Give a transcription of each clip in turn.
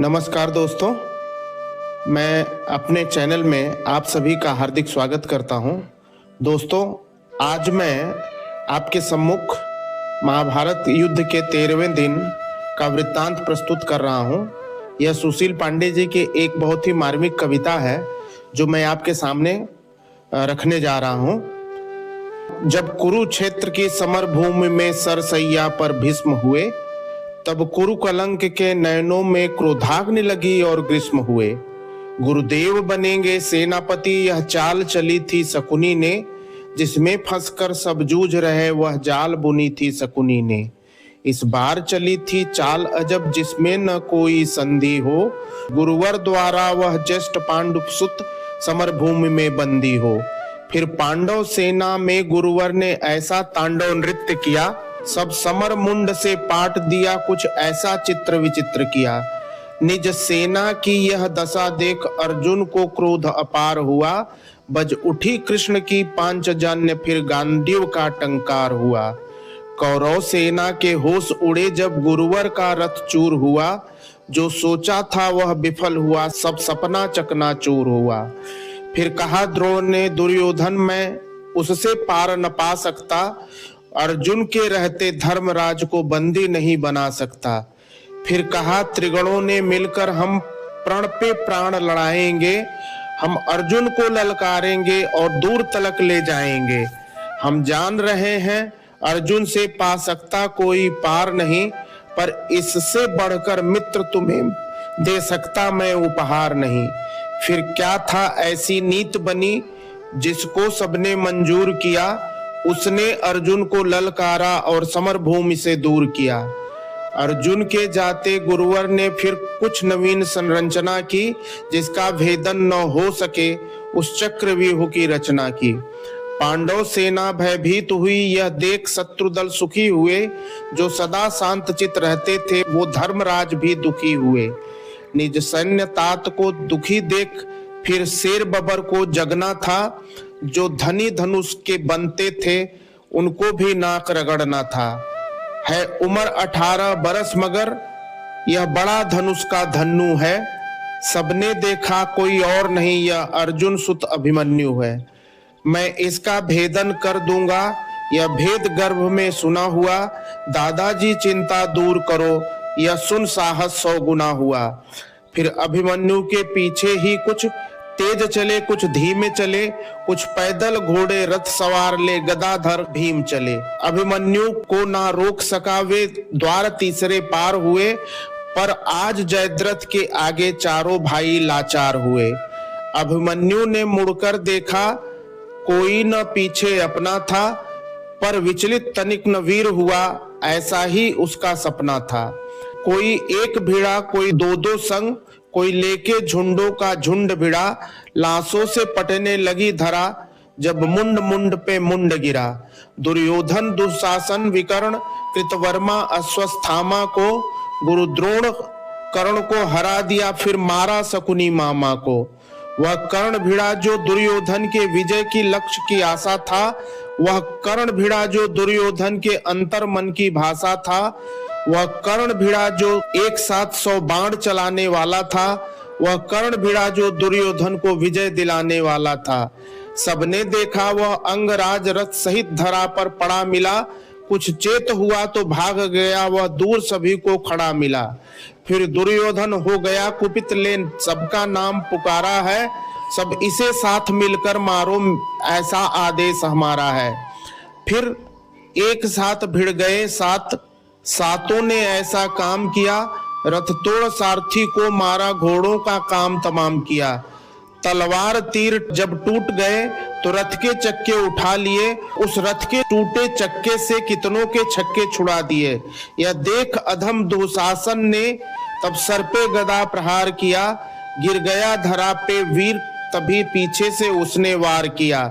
नमस्कार दोस्तों, मैं अपने चैनल में आप सभी का हार्दिक स्वागत करता हूं। दोस्तों, आज मैं आपके सम्मुख महाभारत युद्ध के 13वें दिन का वृत्तांत प्रस्तुत कर रहा हूं। यह सुशील पांडे जी की एक बहुत ही मार्मिक कविता है जो मैं आपके सामने रखने जा रहा हूं। जब कुरुक्षेत्र की समर भूमि में सरसैया पर भीष्म हुए, तब कुरु कलंक के नयनों में क्रोधाग्नि लगी और ग्रीष्म हुए। गुरुदेव बनेंगे सेनापति, यह चाल चली थी शकुनी ने, जिसमें फंसकर सब जूझ रहे वह जाल बुनी थी शकुनी ने। इस बार चली थी चाल अजब, जिसमें न कोई संधि हो, गुरुवर द्वारा वह ज्येष्ठ पांडु सुत समर भूमि में बंदी हो। फिर पांडव सेना में गुरुवर ने ऐसा तांडव नृत्य किया, सब समर मुंड से पाट दिया, कुछ ऐसा चित्र विचित्र किया। निज सेना की यह दशा देख अर्जुन को क्रोध अपार हुआ, बज उठी कृष्ण की पांचजन्य, फिर गांडीव का टंकार हुआ। कौरव सेना के होश उड़े जब गुरुवर का रथ चूर हुआ, जो सोचा था वह विफल हुआ, सब सपना चकनाचूर हुआ। फिर कहा द्रोण ने दुर्योधन, मैं उससे पार न पा सकता, अर्जुन के रहते धर्मराज को बंदी नहीं बना सकता। फिर कहा त्रिगणों ने मिलकर हम प्रण पे प्राण लड़ाएंगे, हम अर्जुन को ललकारेंगे और दूर तलक ले जाएंगे। हम जान रहे हैं अर्जुन से पा सकता कोई पार नहीं, पर इससे बढ़कर मित्र तुम्हें दे सकता मैं उपहार नहीं। फिर क्या था ऐसी नीत बनी जिसको सबने मंजूर किया, उसने अर्जुन को ललकारा और समर भूमि से दूर किया। अर्जुन के जाते गुरुवर ने फिर कुछ नवीन संरचना की, जिसका भेदन न हो सके, उस चक्रव्यूह की रचना की। पांडव सेना भयभीत हुई, यह देख शत्रुदल सुखी हुए, जो सदा शांत चित रहते थे वो धर्मराज भी दुखी हुए। निज सैन्य तात को दुखी देख फिर शेर बबर को जगना था, जो धनी धनुष के बनते थे उनको भी नाक रगड़ना था। है उम्र 18 बरस मगर यह बड़ा धनुष का धन्नु है, सबने देखा कोई और नहीं, यह अर्जुन सुत अभिमन्यु है। मैं इसका भेदन कर दूंगा, यह भेद गर्भ में सुना हुआ, दादाजी चिंता दूर करो, यह सुन साहस 100 गुना हुआ। फिर अभिमन्यु के पीछे ही कुछ तेज चले, कुछ धीमे चले, कुछ पैदल घोड़े रथ सवार ले गदाधर भीम चले। अभिमन्यु को ना रोक सका, वे द्वार तीसरे पार हुए, पर आज जयद्रथ के आगे चारों भाई लाचार हुए। अभिमन्यु ने मुड़कर देखा, कोई न पीछे अपना था, पर विचलित तनिक न वीर हुआ, ऐसा ही उसका सपना था। कोई एक भिड़ा, कोई दो दो संग, कोई लेके झुंडों का झुंड भिड़ा, लाशों से पटने लगी धरा, जब मुंड मुंड पे मुंड गिरा। दुर्योधन दुशासन विकर्ण कृतवर्मा अश्वस्थामा को, गुरु द्रोण कर्ण को हरा दिया, फिर मारा शकुनी मामा को। वह कर्ण भिड़ा जो दुर्योधन के विजय की लक्ष्य की आशा था, वह कर्ण भिड़ा जो दुर्योधन के अंतर मन की भाषा था, वह कर्ण भिड़ा जो एक साथ 100 बाण चलाने वाला था, वह कर्ण भिड़ा जो दुर्योधन को विजय दिलाने वाला था। सबने देखा वह अंगराज रथ सहित धरा पर पड़ा मिला, कुछ चेत हुआ तो भाग गया, वह दूर सभी को खड़ा मिला। फिर दुर्योधन हो गया कुपित, ले सबका नाम पुकारा है, सब इसे साथ मिलकर मारो, ऐसा आदेश हमारा है। फिर एक साथ भिड़ गए सातों ने ऐसा काम किया, रथ तोड़ सारथी को मारा, घोड़ों का काम तमाम किया। तलवार तीर जब टूट गए तो रथ के चक्के उठा लिए, उस रथ के टूटे चक्के से कितनों के छक्के छुड़ा दिए। यह देख अधम दुशासन ने तब सर पे गदा प्रहार किया, गिर गया धरा पे वीर, तभी पीछे से उसने वार किया।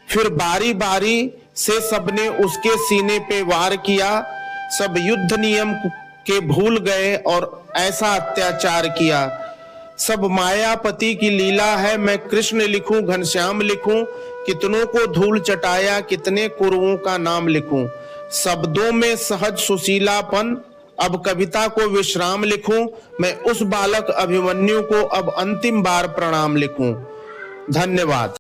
फिर बारी बारी से सबने उसके सीने पे वार किया, सब युद्ध नियम के भूल गए और ऐसा अत्याचार किया। सब मायापति की लीला है, मैं कृष्ण लिखूं घनश्याम लिखूं, कितनों को धूल चटाया, कितने कुरुओं का नाम लिखूं। शब्दों में सहज सुशीलापन, अब कविता को विश्राम लिखूं, मैं उस बालक अभिमन्यु को अब अंतिम बार प्रणाम लिखूं। धन्यवाद।